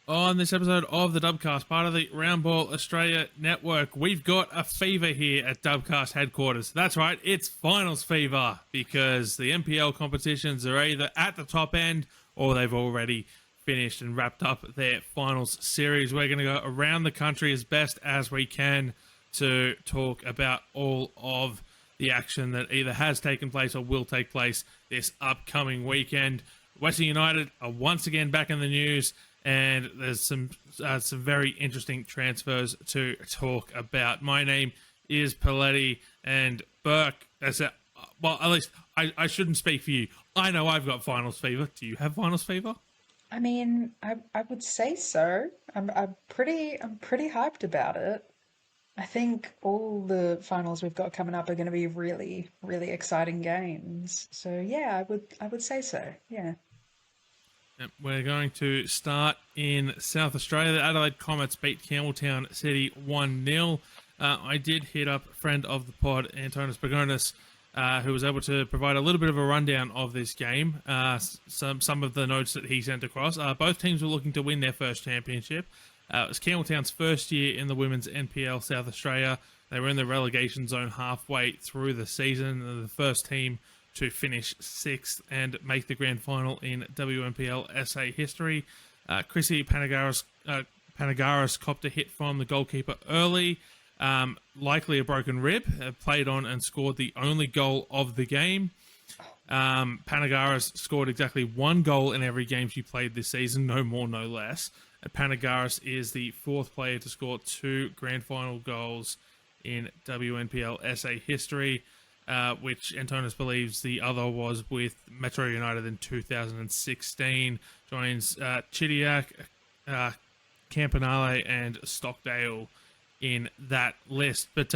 On this episode of the Dubcast, part of the Roundball Australia Network, we've got a fever here at Dubcast headquarters. That's right, it's finals fever because the NPL competitions are either at the top end or they've already finished and wrapped up their finals series. We're going to go around the country as best as we can to talk about all of the action that either has taken place or will take place this upcoming weekend. Western United are once again back in the news, and there's some very interesting transfers to talk about. My name is Poletti and Burke. Well, at least I shouldn't speak for you. I know I've got finals fever. Do you have finals fever? I mean, I would say so. I'm pretty hyped about it. I think all the finals we've got coming up are going to be really, really exciting games. So yeah, I would say so. Yeah. Yep, we're going to start in South Australia. The Adelaide Comets beat Campbelltown City 1-0. I did hit up a friend of the pod, Antonis Bagonis, who was able to provide a little bit of a rundown of this game. Some of the notes that he sent across. Both teams were looking to win their first championship. It was Campbelltown's first year in the women's NPL South Australia. They were in the relegation zone halfway through the season. They're the first team to finish sixth and make the grand final in WNPL SA history. Chrissy Panagaris copped a hit from the goalkeeper early, likely a broken rib, played on and scored the only goal of the game. Panagaris scored exactly one goal in every game she played this season, no more, no less. Panagaris is the fourth player to score two grand final goals in WNPL SA history, which Antonis believes the other was with Metro United in 2016. Joins Chidiac, Campanale, and Stockdale in that list. But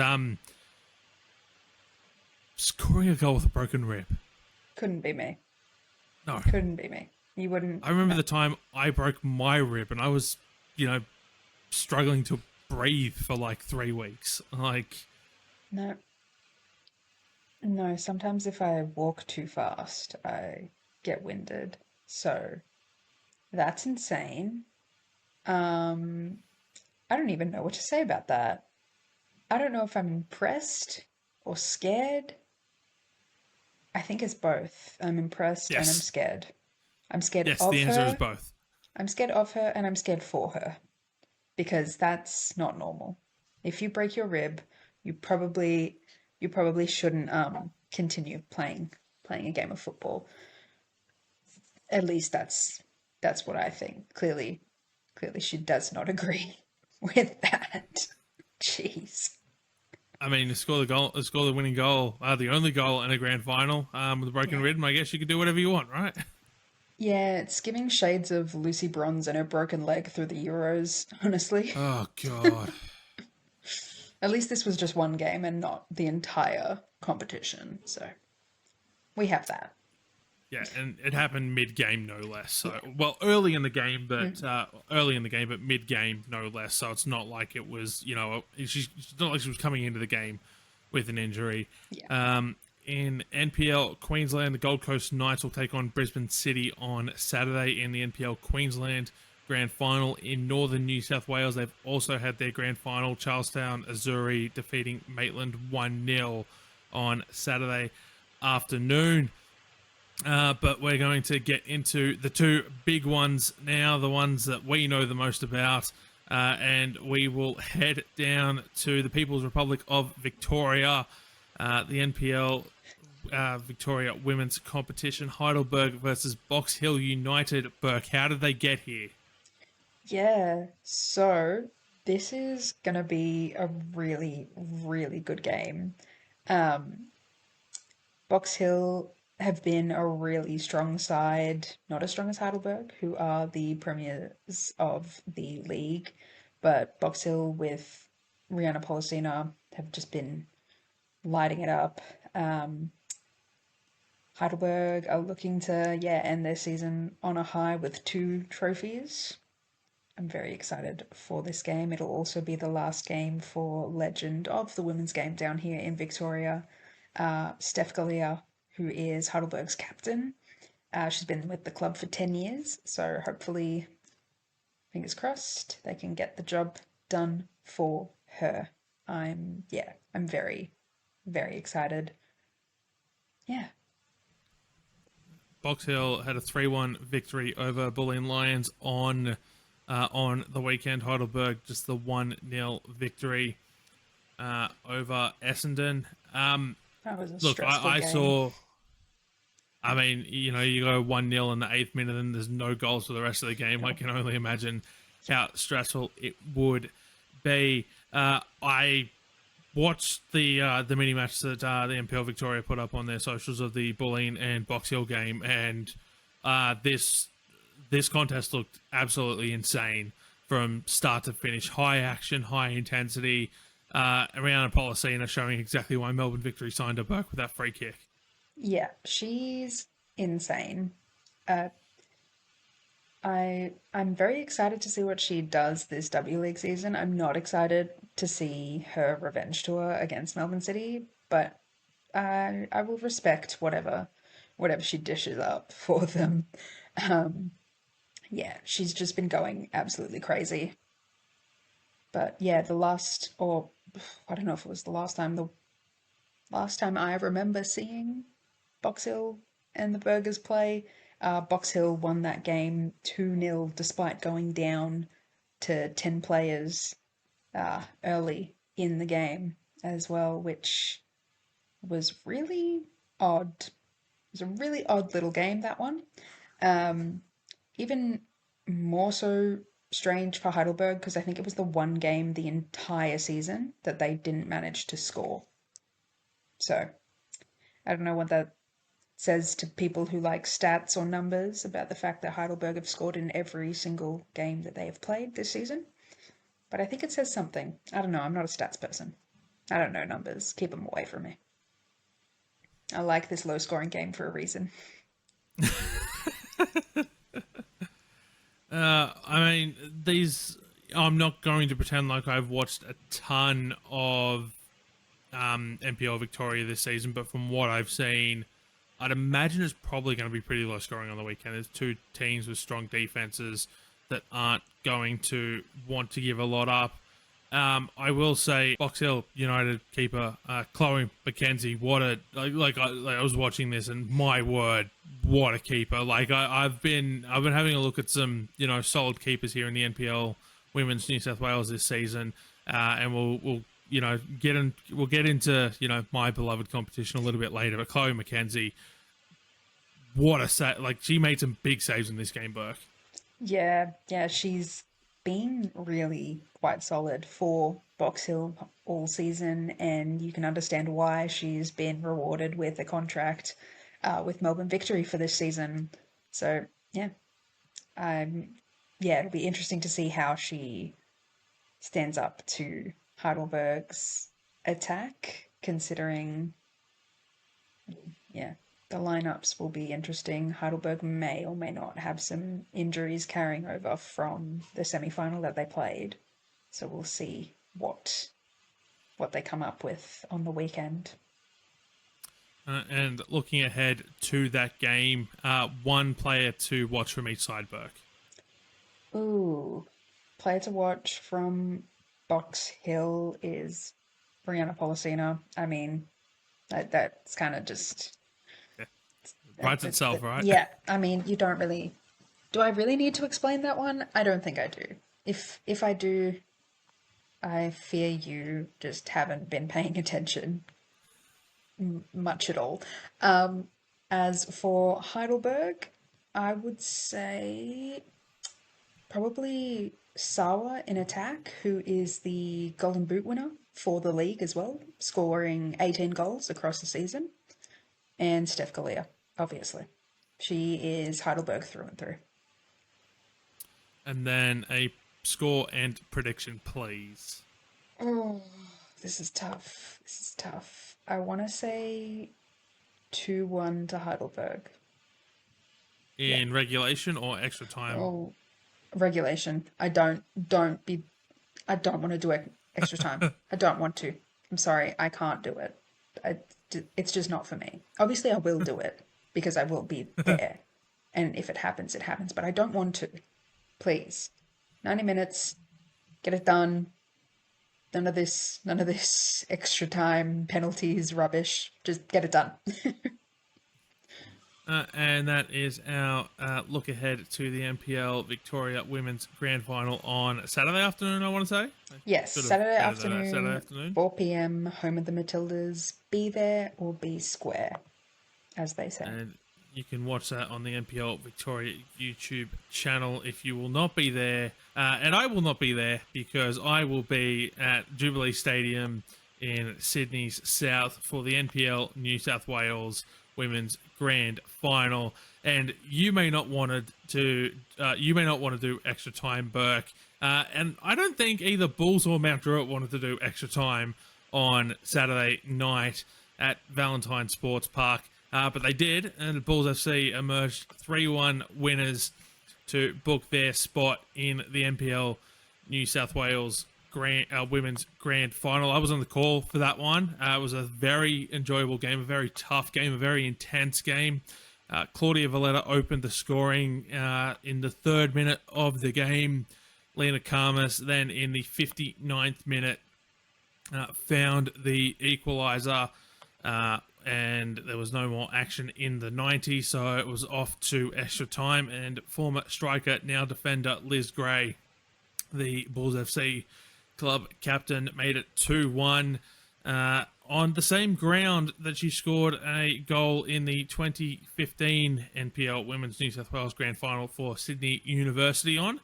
scoring a goal with a broken rib. Couldn't be me. No. Couldn't be me. You wouldn't. I remember No. the time I broke my rib and I was, struggling to breathe for like 3 weeks. Like, No. No. Sometimes if I walk too fast, I get winded. So that's insane. Um, I don't even know what to say about that. I don't know if I'm impressed or scared. I think it's both. I'm impressed and I'm yes. scared. I'm scared Yes, the of answer is her. both. I'm scared of her and I'm scared for her because that's not normal. If you break your rib, you probably you probably shouldn't continue playing a game of football. At least that's what I think. Clearly she does not agree with that. Jeez. I mean, to score the goal, to score the winning goal, the only goal in a grand final, with a broken Yeah. rib, I guess you could do whatever you want, right? Yeah, it's giving shades of Lucy Bronze and her broken leg through the Euros, honestly. Oh god. At least this was just one game and not the entire competition. So we have that. Yeah, and it happened mid-game, no less. So, Yeah. well, early in the game, Mm. but mid-game, no less. So it's not like it was, it's not like she was coming into the game with an injury. Yeah. In NPL Queensland, the Gold Coast Knights will take on Brisbane City on Saturday in the NPL Queensland Grand Final. In northern New South Wales, they've also had their Grand Final. Charlestown Azuri defeating Maitland 1-0 on Saturday afternoon. But we're going to get into the two big ones now, the ones that we know the most about. And we will head down to the People's Republic of Victoria, the NPL Victoria Women's Competition, Heidelberg versus Box Hill United. Burke, how did they get here? Yeah. So this is gonna be a really, really good game. Um, Box Hill have been a really strong side, not as strong as Heidelberg, who are the premiers of the league, but Box Hill with Rihanna Policina have just been lighting it up. Heidelberg are looking to, yeah, end their season on a high with two trophies. I'm very excited for this game. It'll also be the last game for legend of the women's game down here in Victoria, Steph Galea, who is Heidelberg's captain. She's been with the club for 10 years, so hopefully fingers crossed they can get the job done for her. I'm very, very excited. Yeah. Box Hill had a 3-1 victory over Bulleen Lions on the weekend. Heidelberg just the 1-0 victory over Essendon. That was a Look, stressful I game. saw. I mean, you go 1-0 in the 8th minute, and there's no goals for the rest of the game. I Oh, can only imagine how stressful it would be. I watched the mini match that the NPL Victoria put up on their socials of the Bulleen and Box Hill game, and this contest looked absolutely insane from start to finish. High action, high intensity. Around Poletti showing exactly why Melbourne Victory signed a Burke with that free kick. yeah, she's insane. Uh, I'm very excited to see what she does this W League season. I'm not excited to see her revenge tour against Melbourne City, but I will respect whatever she dishes up for them. Um, yeah, she's just been going absolutely crazy. But yeah, or I don't know if it was the last time I remember seeing Box Hill and the Burgers play. Box Hill won that game 2-0 despite going down to 10 players early in the game as well, which was really odd. It was a really odd little game, that one. Um, Even more so strange for Heidelberg because I think it was the one game the entire season that they didn't manage to score. So I don't know what that says to people who like stats or numbers about the fact that Heidelberg have scored in every single game that they have played this season. But I think it says something. I don't know. I'm not a stats person. I don't know numbers. Keep them away from me. I like this low scoring game for a reason. I mean, these. I'm not going to pretend like I've watched a ton of NPL Victoria this season, but from what I've seen, I'd imagine it's probably going to be pretty low scoring on the weekend. There's two teams with strong defenses that aren't going to want to give a lot up. I will say, Box Hill United keeper Chloe McKenzie. What a I was watching this, and my word, what a keeper! I've been having a look at some solid keepers here in the NPL Women's New South Wales this season, and we'll we'll get into my beloved competition a little bit later. But Chloe McKenzie, what a she made some big saves in this game, Burke. Yeah, she's been really quite solid for Box Hill all season, and you can understand why she's been rewarded with a contract with Melbourne Victory for this season. So yeah, um, yeah, it'll be interesting to see how she stands up to Heidelberg's attack, considering yeah, the lineups will be interesting. Heidelberg may or may not have some injuries carrying over from the semi-final that they played. So we'll see what they come up with on the weekend. And looking ahead to that game, one player to watch from each side, Burke. Ooh, player to watch from Box Hill is Brianna Polacina. I mean, that's kind of just Yeah. Writes itself, right? yeah. I mean, you don't really. Do I really need to explain that one? I don't think I do. If I do, I fear you just haven't been paying attention much at all. Um, as for Heidelberg, I would say probably Sawa in attack, who is the Golden Boot winner for the league as well, scoring 18 goals across the season. And Steph Galea, obviously. She is Heidelberg through and through. And then a score and prediction, please. Oh, this is tough. This is tough. I want to say 2-1 to Heidelberg. Yeah. In regulation or extra time? Oh, regulation. I don't want to do extra time. I don't want to. I'm sorry, I can't do it. It's just not for me. Obviously, I will do it because I will be there. And if it happens, it happens. But I don't want to. Please. 90 minutes, get it done. None of this extra time, penalties, rubbish. Just get it done. And that is our look ahead to the NPL Victoria Women's Grand Final on Saturday afternoon, I want to say. Yes, Should have Saturday added that, Saturday afternoon, afternoon. 4 p.m., home of the Matildas. Be there or be square, as they say. And you can watch that on the NPL Victoria YouTube channel if you will not be there. And I will not be there because I will be at Jubilee Stadium in Sydney's South for the NPL New South Wales Women's Grand Final. And you may not want to do extra time, Burke. And I don't think either Bulls or Mount Druitt wanted to do extra time on Saturday night at Valentine Sports Park. But they did, and the Bulls FC emerged 3-1 winners to book their spot in the NPL New South Wales Women's Grand Final. I was on the call for that one. It was a very enjoyable game, a very tough game, a very intense game. Claudia Valletta opened the scoring in the 3rd minute of the game. Lena Karmas then in the 59th minute found the equaliser. And there was no more action in the 90s, so it was off to extra time. And former striker, now defender Liz Gray, the Bulls FC club captain, made it 2-1 on the same ground that she scored a goal in the 2015 NPL Women's New South Wales Grand Final for Sydney University on.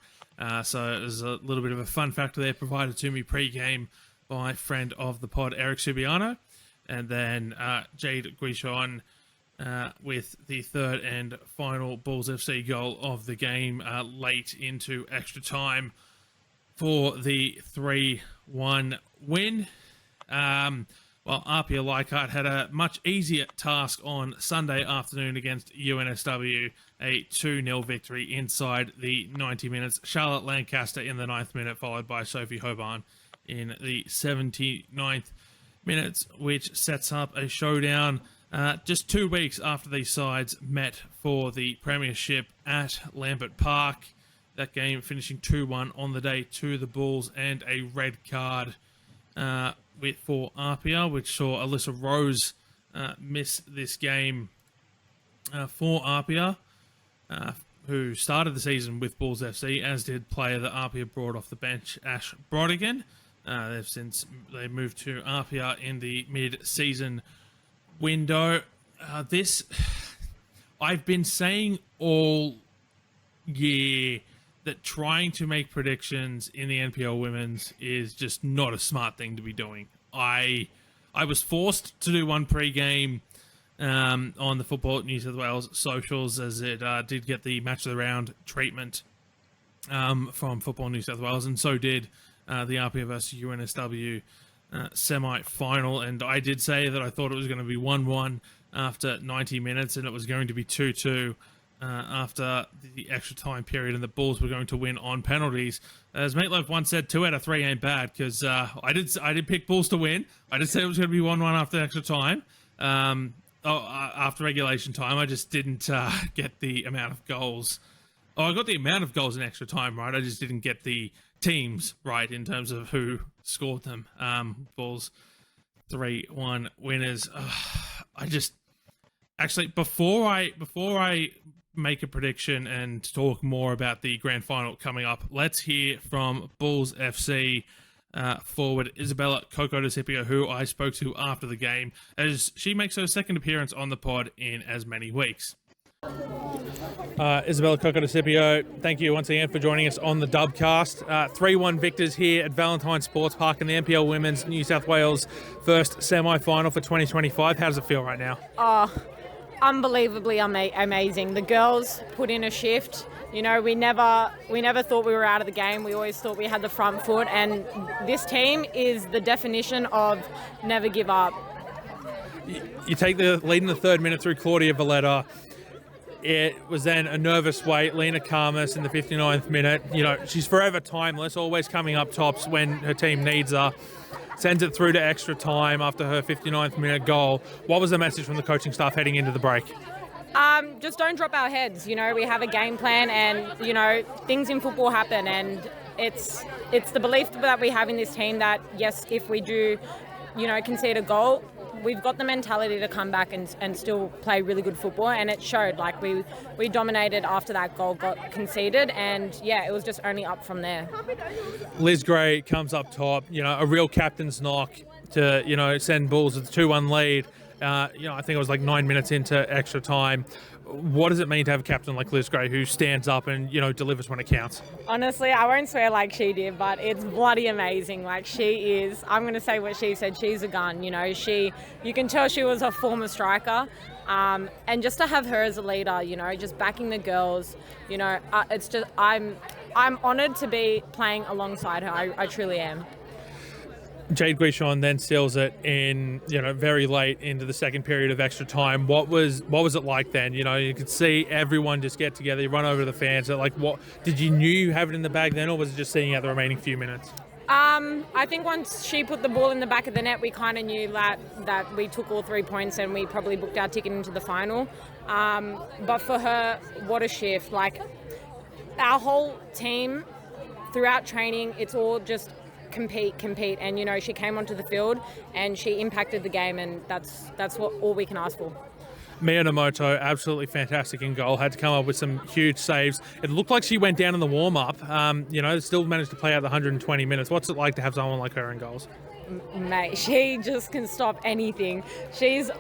So there's a little bit of a fun factor there provided to me pre-game by friend of the pod, Eric Subiano. And then Jade Guichon with the 3rd and final Bulls FC goal of the game late into extra time for the 3-1 win. While Apia Leichhardt had a much easier task on Sunday afternoon against UNSW, a 2-0 victory inside the 90 minutes. Charlotte Lancaster in the 9th minute, followed by Sophie Hoban in the 79th minutes, which sets up a showdown just 2 weeks after these sides met for the premiership at Lambert Park. That game finishing 2-1 on the day to the Bulls, and a red card for Apia, which saw Alyssa Rose miss this game for Apia, who started the season with Bulls FC, as did player that Apia brought off the bench, Ash Brodigan. They moved to Apia in the mid-season window. I've been saying all year that trying to make predictions in the NPL Women's is just not a smart thing to be doing. I was forced to do one pre-game on the Football New South Wales socials, as it did get the match of the round treatment from Football New South Wales, and so did the Apia versus UNSW semi-final. And I did say that I thought it was going to be 1-1 after 90 minutes, and it was going to be 2-2 after the extra time period, and the Bulls were going to win on penalties. As Meatloaf once said, 2 out of 3 ain't bad, because I did pick Bulls to win. I did say it was going to be 1-1 after extra time. After regulation time, I just didn't get the amount of goals. I got the amount of goals in extra time right. I just didn't get the teams right in terms of who scored them. Bulls 3-1 winners. Actually, before I make a prediction and talk more about the grand final coming up, let's hear from Bulls FC forward Isabella Coco DeCipio, who I spoke to after the game, as she makes her second appearance on the pod in as many weeks. Isabella Coco DeCipio, thank you once again for joining us on the Dubcast. 3-1 victors here at Valentine Sports Park in the NPL Women's New South Wales first semi-final for 2025. How does it feel right now? Unbelievably amazing. The girls put in a shift. You know, we never thought we were out of the game. We always thought we had the front foot, and this team is the definition of never give up. You take the lead in the 3rd minute through Claudia Valletta. It was then a nervous wait. Lena Karmas in the 59th minute. You know, she's forever timeless, always coming up tops when her team needs her. Sends it through to extra time after her 59th minute goal. What was the message from the coaching staff heading into the break? Just don't drop our heads. You know, we have a game plan, and, you know, things in football happen, and it's the belief that we have in this team that, yes, if we do, concede a goal, we've got the mentality to come back and still play really good football, and it showed. Like, we dominated after that goal got conceded, and yeah, it was just only up from there. Liz Gray comes up top, a real captain's knock to, send Bulls with a 2-1 lead. I think it was like 9 minutes into extra time. What does it mean to have a captain like Liz Gray who stands up and, delivers when it counts? Honestly, I won't swear like she did, but it's bloody amazing. Like, she is, I'm going to say what she said, she's a gun. You can tell she was a former striker. And just to have her as a leader, just backing the girls, it's just, I'm honoured to be playing alongside her. I truly am. Jade Guichon then steals it in, very late into the second period of extra time. What was it like then? You could see everyone just get together, you run over to the fans. Like, what did you knew you have it in the bag then, or was it just seeing out the remaining few minutes? I think once she put the ball in the back of the net, we kind of knew that we took all 3 points and we probably booked our ticket into the final. But for her, what a shift! Like, our whole team throughout training, it's all just compete, and she came onto the field and she impacted the game, and that's all we can ask for. Mia Nomoto, absolutely fantastic in goal, had to come up with some huge saves. It looked like she went down in the warm-up, still managed to play out the 120 minutes. What's it like to have someone like her in goals? Mate, she just can stop anything. She's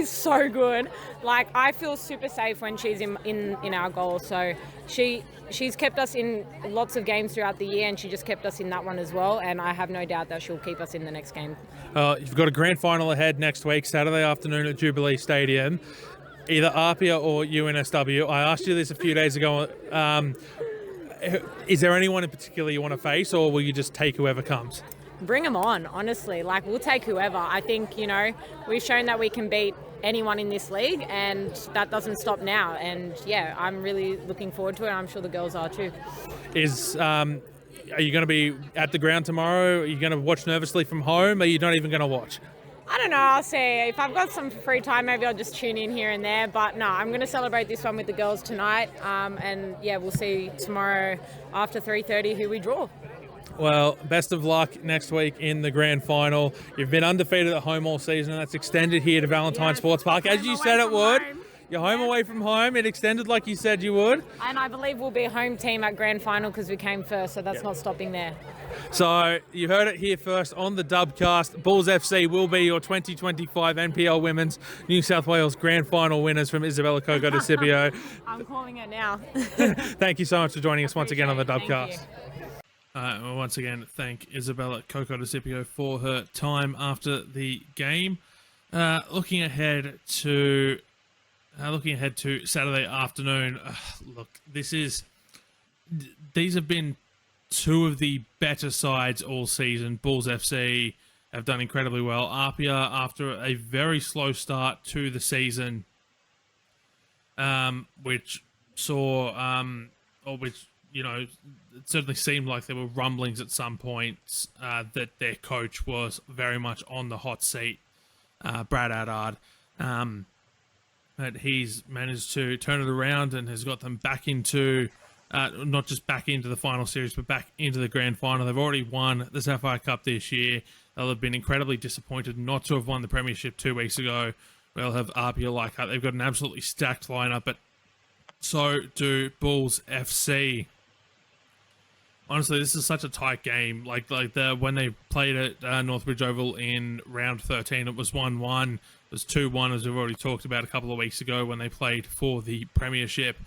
so good. Like, I feel super safe when she's in our goal. So she's kept us in lots of games throughout the year, and she just kept us in that one as well. And I have no doubt that she'll keep us in the next game. You've got a grand final ahead next week, Saturday afternoon at Jubilee Stadium. Either APIA or UNSW. I asked you this a few days ago. Is there anyone in particular you want to face, or will you just take whoever comes? Bring them on, honestly. Like, we'll take whoever. I think, we've shown that we can beat anyone in this league, and that doesn't stop now. And yeah, I'm really looking forward to it. I'm sure the girls are too. Are you going to be at the ground tomorrow? Are you going to watch nervously from home? Are you not even going to watch? I don't know. I'll see. If I've got some free time, maybe I'll just tune in here and there. But no, I'm going to celebrate this one with the girls tonight. And yeah, we'll see tomorrow after 3:30 who we draw. Well, best of luck next week in the grand final. You've been undefeated at home all season, and that's extended here to Valentine Sports Park, as you said it would. You're home away from home. It extended like you said you would. And I believe we'll be a home team at grand final because we came first, so that's not stopping there. So you heard it here first on the Dubcast. Bulls FC will be your 2025 NPL Women's New South Wales grand final winners from Isabella Coco de Scipio. I'm calling it now. Thank you so much for joining us once again on the Dubcast. Thank Once again, thank Isabella Coco de Scipio for her time after the game. Looking ahead to Saturday afternoon. These have been two of the better sides all season. Bulls FC have done incredibly well. Apia, after a very slow start to the season, which it certainly seemed like there were rumblings at some points that their coach was very much on the hot seat, Brad Addard. But he's managed to turn it around and has got them back into, not just back into the final series, but back into the grand final. They've already won the Sapphire Cup this year. They'll have been incredibly disappointed not to have won the Premiership 2 weeks ago. They'll have Apia like that. They've got an absolutely stacked lineup, but so do Bulls FC. Honestly, this is such a tight game. When they played at Northbridge Oval in round 13, it was 1-1. It was 2-1, as we've already talked about a couple of weeks ago when they played for the Premiership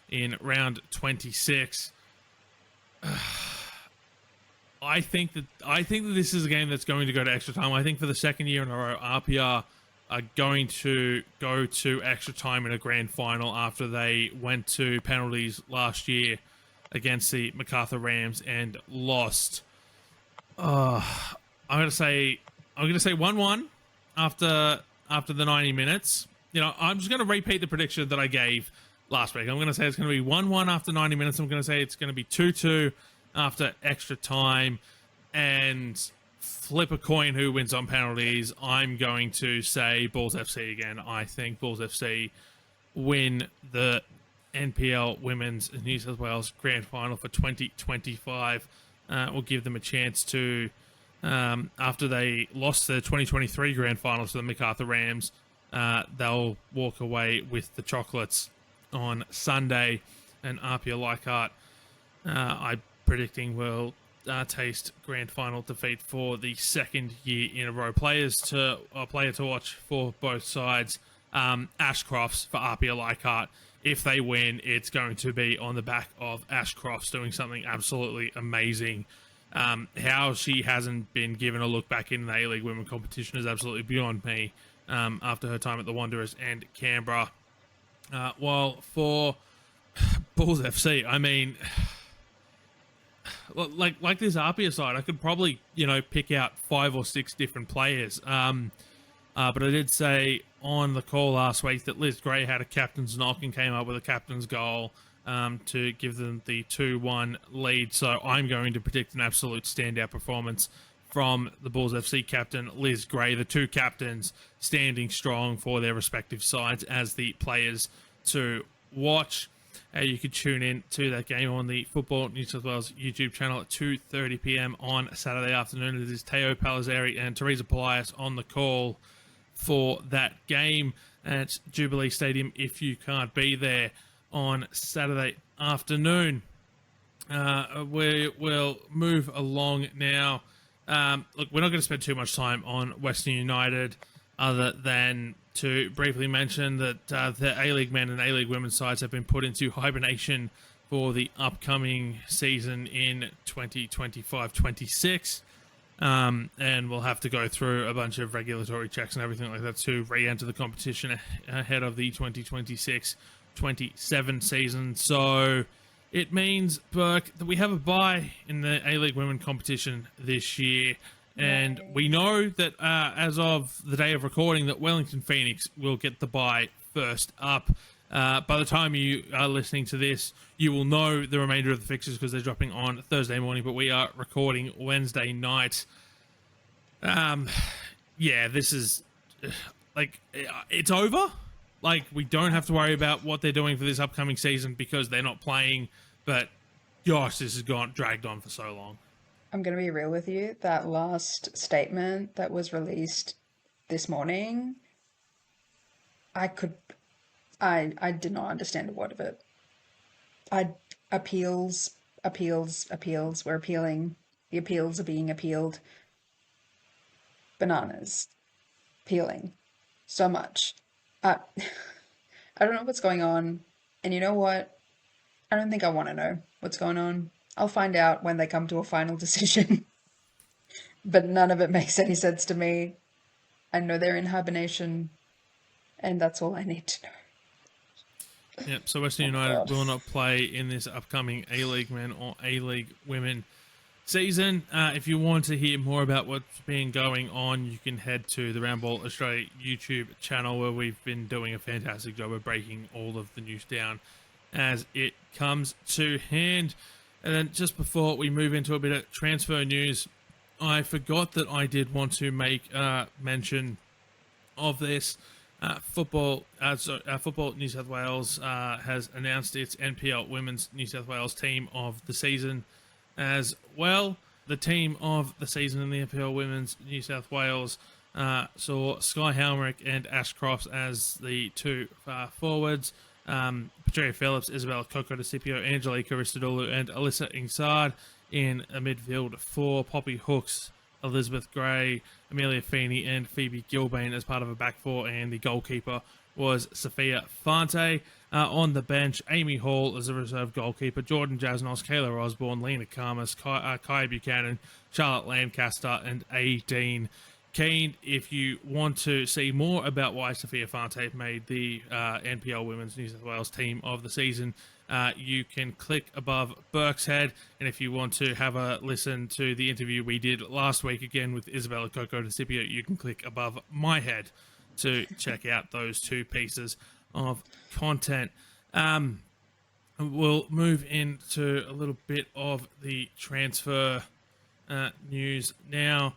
in round 26. I think that this is a game that's going to go to extra time. I think for the second year in a row, Apia are going to go to extra time in a grand final after they went to penalties last year against the MacArthur Rams and lost. I'm going to say 1-1 after the 90 minutes. I'm just going to repeat the prediction that I gave last week. I'm going to say it's going to be 1-1 after 90 minutes. I'm going to say it's going to be 2-2 after extra time, and flip a coin who wins on penalties. I'm going to say Bulls FC again. I think Bulls FC win the NPL Women's New South Wales Grand Final for 2025. will give them a chance to, after they lost the 2023 grand finals to the MacArthur Rams, they'll walk away with the chocolates on Sunday, and Apia Leichhardt, I'm predicting, will taste grand final defeat for the second year in a row. Player to watch for both sides. Ashcroft's for Apia Leichhardt. If they win, it's going to be on the back of Ashcroft's doing something absolutely amazing. How she hasn't been given a look back in the A-League women competition is absolutely beyond me, after her time at the Wanderers and Canberra. While for Bulls FC, I mean, like this Apia side, I could probably, pick out 5 or 6 different players. But I did say on the call last week that Liz Gray had a captain's knock and came up with a captain's goal to give them the 2-1 lead. So I'm going to predict an absolute standout performance from the Bulls FC captain, Liz Gray, the 2 captains standing strong for their respective sides as the players to watch. You can tune in to that game on the Football New South Wales YouTube channel at 2:30 p.m. on Saturday afternoon. It is Teo Palazzari and Teresa Polias on the call for that game at Jubilee Stadium if you can't be there on Saturday afternoon. We will move along now. Look, we're not going to spend too much time on Western United other than to briefly mention that the A-League men and A-League women's sides have been put into hibernation for the upcoming season in 2025-26. And we'll have to go through a bunch of regulatory checks and everything like that to re-enter the competition ahead of the 2026-27 season. So it means, Burke, that we have a bye in the A-League women competition this year. And we know that as of the day of recording that Wellington Phoenix will get the bye first up. By the time you are listening to this, you will know the remainder of the fixtures because they're dropping on Thursday morning, but we are recording Wednesday night. This is it's over. Like, we don't have to worry about what they're doing for this upcoming season because they're not playing, but gosh, this has dragged on for so long. I'm going to be real with you. That last statement that was released this morning, I did not understand a word of it. Appeals. We're appealing. The appeals are being appealed. Bananas. Appealing. So much. I don't know what's going on. And you know what? I don't think I want to know what's going on. I'll find out when they come to a final decision. But none of it makes any sense to me. I know they're in hibernation, and that's all I need to know. Yep, so Western United will not play in this upcoming A-League men or A-League women season. If you want to hear more about what's been going on, you can head to the Roundball Australia YouTube channel, where we've been doing a fantastic job of breaking all of the news down as it comes to hand. And then just before we move into a bit of transfer news, I forgot that I did want to make mention of this. Football New South Wales has announced its NPL Women's New South Wales Team of the Season as well. The team of the season in the NPL Women's New South Wales saw Sky Helmrich and Ash Crofts as the 2 forwards. Patricia Phillips, Isabella Coco DeCipio, Angelica Ristadoulou, and Alyssa Ingsard in a midfield for Poppy Hooks, Elizabeth Gray, Amelia Feeney, and Phoebe Gilbane as part of a back 4, and the goalkeeper was Sophia Fante. On the bench, Amy Hall as a reserve goalkeeper, Jordan Jasnos, Kayla Osborne, Lena Karmas, Kai Buchanan, Charlotte Lancaster, and A. Dean Keane. If you want to see more about why Sophia Fante made the NPL Women's New South Wales Team of the Season, you can click above Burke's head. And if you want to have a listen to the interview we did last week again with Isabella Coco DeCipio, you can click above my head to check out those 2 pieces of content. We'll move into a little bit of the transfer news now.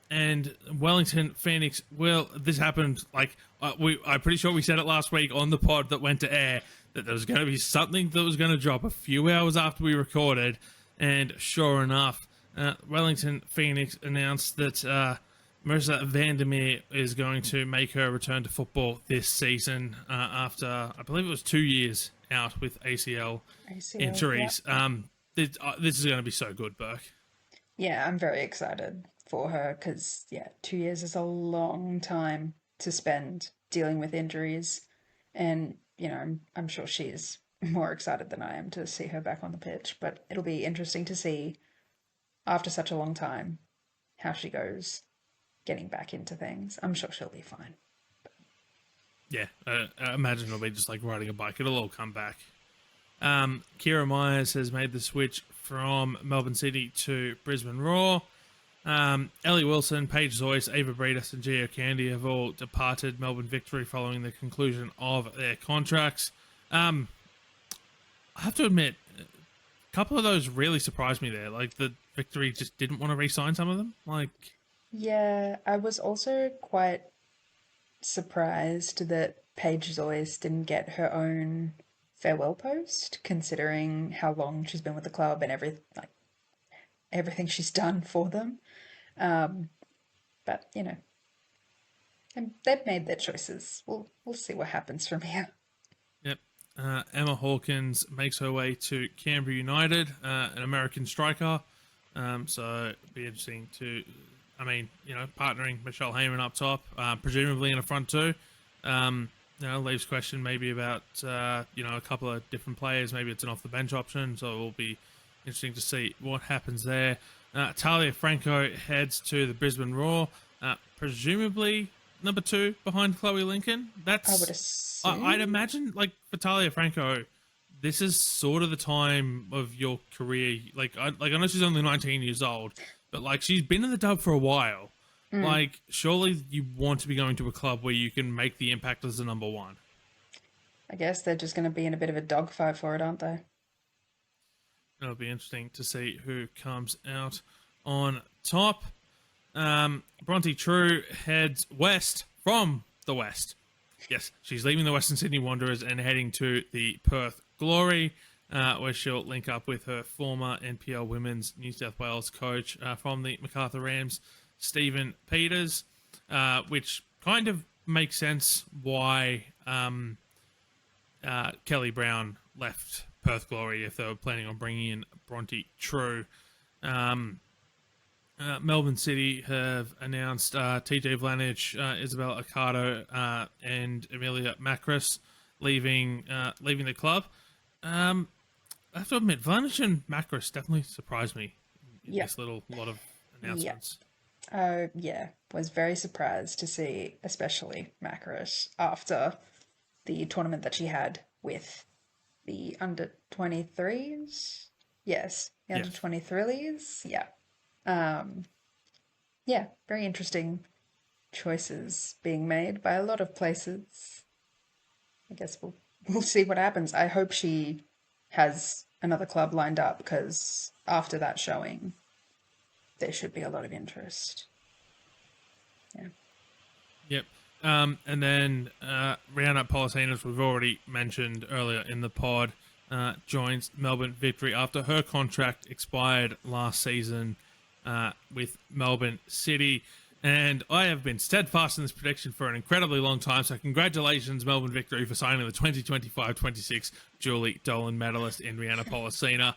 And Wellington Phoenix, well, this happened, I'm pretty sure we said it last week on the pod that went to air, that there was going to be something that was going to drop a few hours after we recorded, And sure enough, Wellington Phoenix announced that Marissa Vandermeer is going to make her return to football this season after, I believe it was 2 years out with ACL injuries. Yeah. This is going to be so good, Burke. Yeah, I'm very excited for her because, yeah, 2 years is a long time to spend dealing with injuries. And, I'm sure she's more excited than I am to see her back on the pitch. But it'll be interesting to see, after such a long time, how she goes getting back into things. I'm sure she'll be fine. Yeah, I imagine it'll be just like riding a bike. It'll all come back. Kira Myers has made the switch from Melbourne City to Brisbane Roar. Ellie Wilson, Paige Zoyce, Ava Breedis and Gio Candy have all departed Melbourne Victory following the conclusion of their contracts. I have to admit, a couple of those really surprised me there. Like, the Victory just didn't want to re-sign some of them. Yeah, I was also quite surprised that Paige Zoyce didn't get her own farewell post, considering how long she's been with the club and everything she's done for them. But and they've made their choices. We'll see what happens from here. Yep. Emma Hawkins makes her way to Canberra United, an American striker. So it'll be interesting to, partnering Michelle Heyman up top, presumably in the front two. Leaves question maybe about, a couple of different players. Maybe it's an off-the-bench option, so it will be interesting to see what happens there. Talia Franco heads to the Brisbane Roar, presumably number 2 behind Chloe Lincoln. I would assume. I'd imagine, for Talia Franco, this is sort of the time of your career. I know she's only 19 years old, but she's been in the dub for a while. Surely you want to be going to a club where you can make the impact as the number 1. I guess they're just going to be in a bit of a dogfight for it, aren't they? It'll be interesting to see who comes out on top. Bronte True heads west from the west. Yes, she's leaving the Western Sydney Wanderers and heading to the Perth Glory, where she'll link up with her former NPL Women's New South Wales coach from the Macarthur Rams, Stephen Peters, which kind of makes sense why Kelly Brown left Perth Glory if they were planning on bringing in Bronte True. Melbourne City have announced TJ Vlanich, Isabel Accardo, and Amelia Macris leaving the club. I have to admit, Vlanich and Macris definitely surprised me in this lot of announcements. Was very surprised to see, especially Macris, after the tournament that she had with the under 23s. Yes, the under 23s. Very interesting choices being made by a lot of places. I guess we'll see what happens. I hope she has another club lined up, because after that showing, there should be a lot of interest. Yeah. Yep. And then Rihanna Policinas, we've already mentioned earlier in the pod, joins Melbourne Victory after her contract expired last season with Melbourne City. And I have been steadfast in this prediction for an incredibly long time, so congratulations, Melbourne Victory, for signing the 2025-26 Julie Dolan medalist in Rihanna Policina.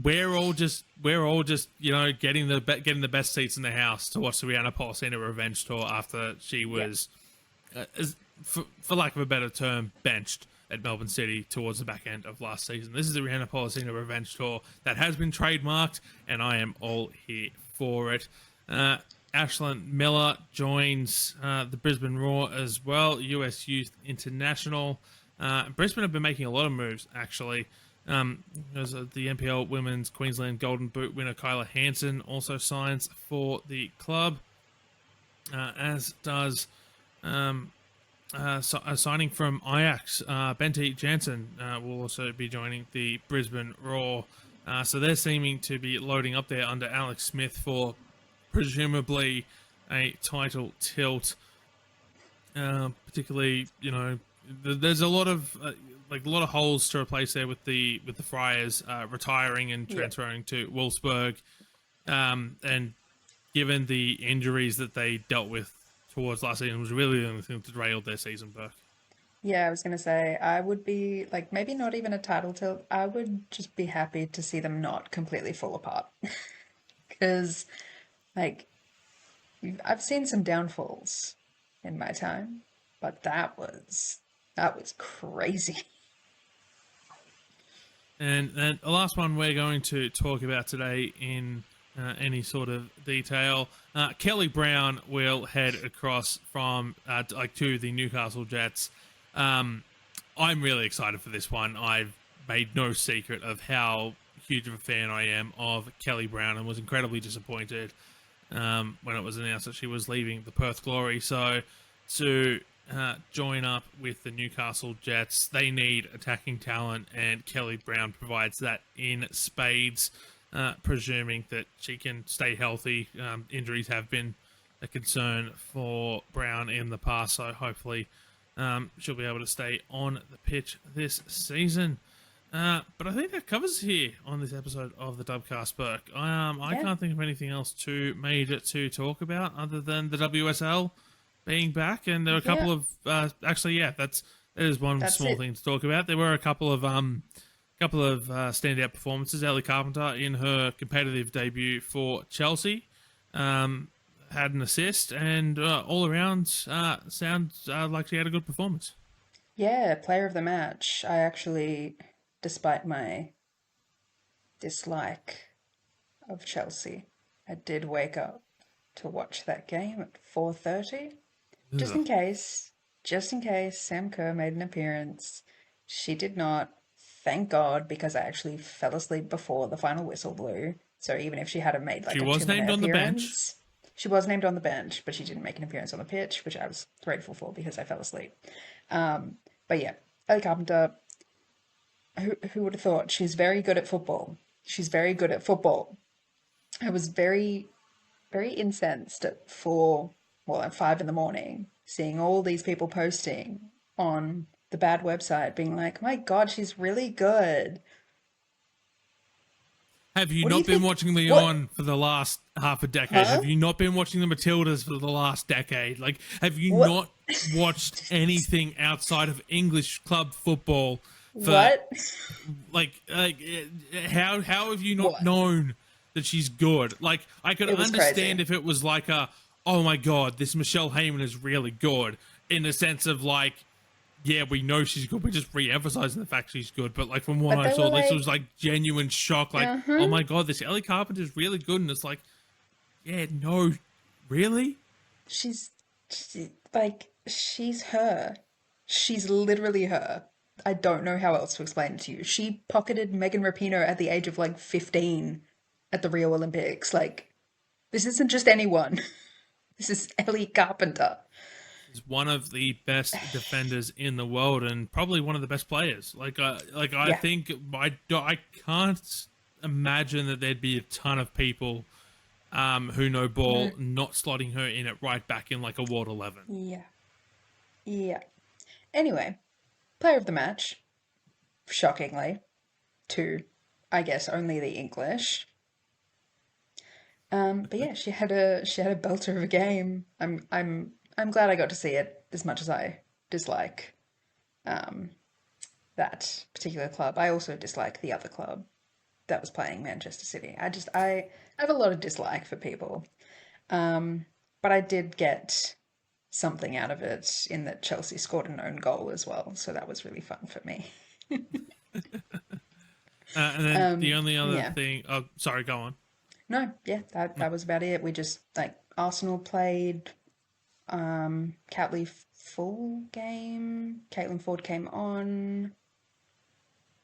We're all just getting the best seats in the house to watch the Rihanna Policina revenge tour after she was, for lack of a better term, benched at Melbourne City towards the back end of last season. This is the Rihanna Policina revenge tour that has been trademarked, and I am all here for it. Ashlyn Miller joins the Brisbane Roar as well, US Youth International. Brisbane have been making a lot of moves, actually. As the NPL Women's Queensland Golden Boot winner Kyla Hansen also signs for the club, as does a signing from Ajax. Bente Jansen will also be joining the Brisbane Roar. So they're seeming to be loading up there under Alex Smith for presumably a title tilt. Particularly, there's a lot of like a lot of holes to replace there with the Friars retiring and Yeah. transferring to Wolfsburg, and given the injuries that they dealt with towards last season, was really the only thing that derailed their season, Burke. Yeah, I was gonna say I would be like maybe not even a title tilt. I would just be happy to see them not completely fall apart. Because like I've seen some downfalls in my time, but that was crazy. And the last one we're going to talk about today in any sort of detail, Kelly Brown will head across from to the Newcastle Jets. I'm really excited for this one. I've made no secret of how huge of a fan I am of Kelly Brown, and was incredibly disappointed when it was announced that she was leaving the Perth Glory. So to join up with the Newcastle Jets, they need attacking talent, and Kelly Brown provides that in spades, presuming that she can stay healthy. Injuries have been a concern for Brown in the past, so hopefully she'll be able to stay on the pitch this season. But I think that covers here on this episode of the Dubcast, Burke. I can't think of anything else too major to talk about other than the WSL being back, and there are a couple of that is one That's small it. thing to talk about. There were a couple of standout performances. Ellie Carpenter, in her competitive debut for Chelsea, had an assist, and all around sounds like she had a good performance. Yeah, player of the match. I actually, despite my dislike of Chelsea, I did wake up to watch that game at 4:30. Just in case Sam Kerr made an appearance. She did not, thank God, because I actually fell asleep before the final whistle blew. So even if she had made like She a was 2-minute named on the bench. appearance, she was named on the bench, but she didn't make an appearance on the pitch, which I was grateful for because I fell asleep. But yeah, Ellie Carpenter, who would have thought? She's very good at football. She's very good at football. I was very, very incensed at 5 in the morning, seeing all these people posting on the bad website, being like, "My God, she's really good." Have you What do not you been think- watching what- Leon for the last half a decade? Huh? Have you not been watching the Matildas for the last decade? Like, have you What? not watched anything outside of English club football? For, What? How have you not What? known that she's good? Like, I could It was understand crazy. if it was like oh my God, this Michelle Heyman is really good, in the sense of like, yeah, we know she's good. We're just re-emphasizing the fact she's good. But like, from what But I they saw, were this like- was like genuine shock. Like, oh my God, this Ellie Carpenter is really good. And it's like, yeah, no, really? She's her. She's literally her. I don't know how else to explain it to you. She pocketed Megan Rapinoe at the age of like 15 at the Rio Olympics. Like, this isn't just anyone. This is Ellie Carpenter. Is one of the best defenders in the world, and probably one of the best players. I Yeah. think I can't imagine that there'd be a ton of people who know ball not slotting her in at right back in like a Ward 11. Yeah. Yeah. Anyway, player of the match, shockingly, to, I guess, only the English. But yeah, she had a belter of a game. I'm glad I got to see it, as much as I dislike that particular club. I also dislike the other club that was playing, Manchester City. I have a lot of dislike for people. But I did get something out of it in that Chelsea scored an own goal as well, so that was really fun for me. And then the only other yeah. thing, oh, sorry, go on. No, yeah, that was about it. We just, like, Arsenal played Catley full game. Caitlin Ford came on.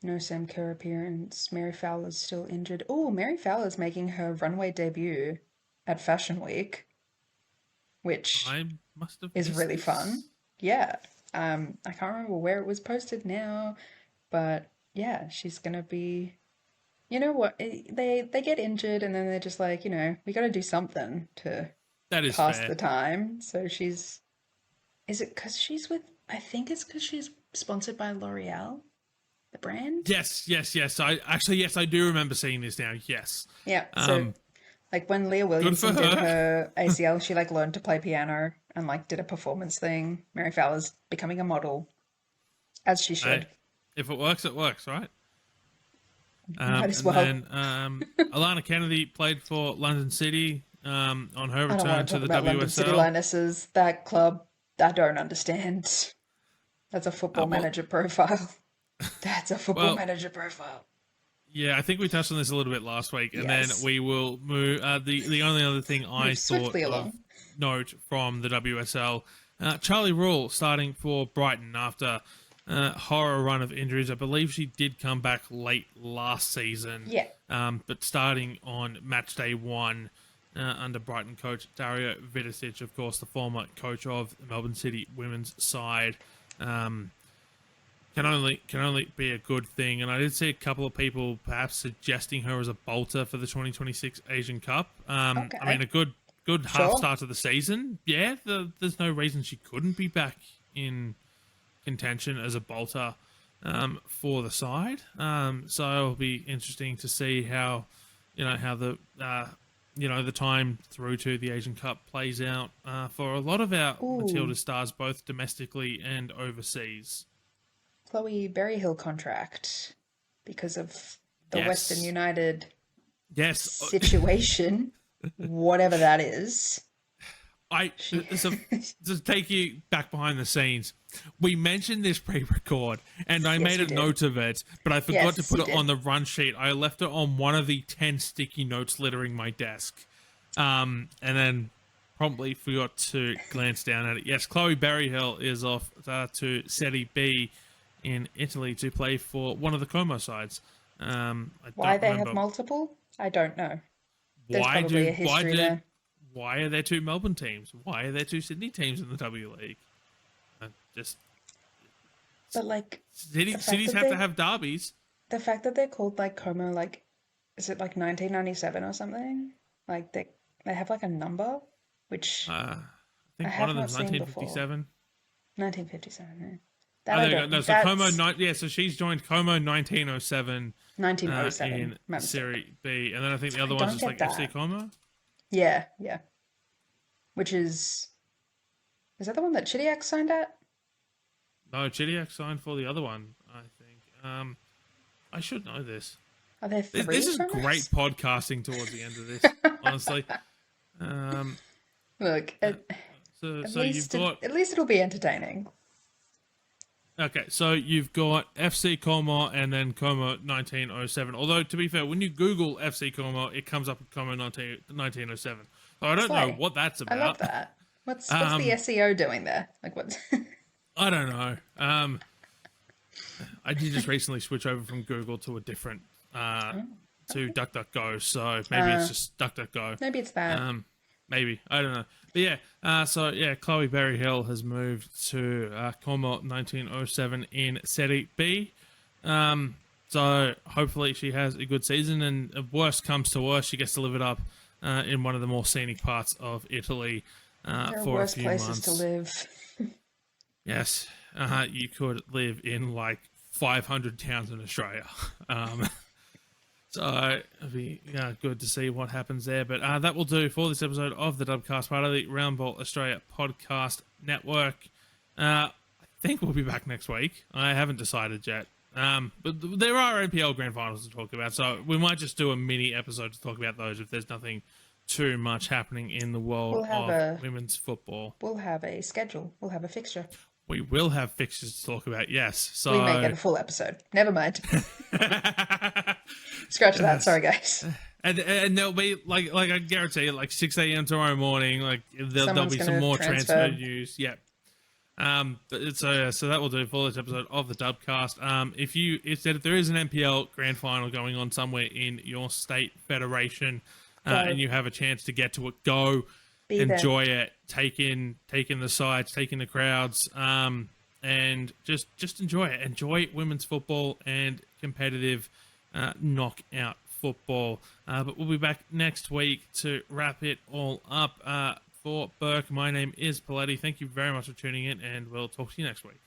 No Sam Kerr appearance. Mary Fowler's still injured. Oh, Mary Fowler's making her runway debut at Fashion Week, which I must have is missed really this. fun. Yeah. I can't remember where it was posted now, but yeah, she's gonna be. You know what? They get injured and then they're just like, we got to do something to That is pass fair. the time. So she's. Is it because she's with? I think it's because she's sponsored by L'Oreal. the brand. Yes. I do remember seeing this now. Yes. Yeah. So, like when Leah Williamson did her ACL, she like learned to play piano and like did a performance thing. Mary Fowler's becoming a model, as she should. Hey, if it works, right? Might as well. And then Alana Kennedy played for London City on her I don't return want to to talk the about London City WSL. Lionesses. That club, I don't understand. That's a football manager profile. That's a football manager profile. Yeah, I think we touched on this a little bit last week, and then we will move. The only other thing I thought of note from the WSL, Charlie Rule starting for Brighton after horror run of injuries. I believe she did come back late last season. Yeah. But starting on match day 1 under Brighton coach Dario Vidicic, of course, the former coach of the Melbourne City women's side. Can only be a good thing. And I did see a couple of people perhaps suggesting her as a bolter for the 2026 Asian Cup. I mean, a good half start to the season. Yeah, there's no reason she couldn't be back in contention as a bolter for the side. So it'll be interesting to see how the the time through to the Asian Cup plays out for a lot of our Matilda stars, both domestically and overseas. Chloe Berryhill contract because of the Western United situation, whatever that is. To take you back behind the scenes, we mentioned this pre-record, and I made a note of it, but I forgot to put it on the run sheet. I left it on one of the 10 sticky notes littering my desk, and then promptly forgot to glance down at it. Yes, Chloe Berryhill is off to Serie B in Italy to play for one of the Como sides. Why they have multiple? I don't know. There's probably a history there. Why are there 2 Melbourne teams? Why are there 2 Sydney teams in the W League? But like, cities have to have derbies. The fact that they're called like Como, like, is it like 1997 or something? Like they have like a number, which I think one of them's 1957. 1957. Yeah. So she's joined Como 1907. 1907 in Serie B, and then I think the other one's just like FC Como. Yeah. Which is that the one that Chidiac signed at? No, Chidiac signed for the other one, I think. I should know this. Are there 3 This is great podcasting towards the end of this, honestly. Look, at least it'll be entertaining. Okay, so you've got FC Como and then Como 1907. Although, to be fair, when you Google FC Como, it comes up with Como 1907. So I don't know what that's about. I love that. What's the SEO doing there? Like what? I don't know. I did just recently switch over from Google to a different to DuckDuckGo, so maybe it's just DuckDuckGo. Maybe it's that. Maybe, I don't know. But yeah, Chloe Berryhill has moved to Como 1907 in Serie B. So hopefully she has a good season, and if worst comes to worst, she gets to live it up in one of the more scenic parts of Italy for a few months. Places to live. Yes, you could live in like 500 towns in Australia. So it'll be good to see what happens there. But that will do for this episode of the Dubcast, part of the Round Ball Australia podcast network. I think we'll be back next week. I haven't decided yet. But there are NPL Grand Finals to talk about, so we might just do a mini episode to talk about those if there's nothing too much happening in the world of women's football. We'll have a schedule. We'll have a fixture. We will have fixtures to talk about, yes. So we may get a full episode. Never mind. Scratch that. Sorry, guys. And there'll be like I guarantee you, like 6 a.m. tomorrow morning, like there'll be some more transfer news. Yeah. So that will do for this episode of the Dubcast. If there is an NPL Grand Final going on somewhere in your state federation, and you have a chance to get to it, go. Enjoy it, take in the sights, take in the crowds, and just enjoy it. Enjoy women's football and competitive knockout football. But we'll be back next week to wrap it all up. For Burke, my name is Poletti. Thank you very much for tuning in, and we'll talk to you next week.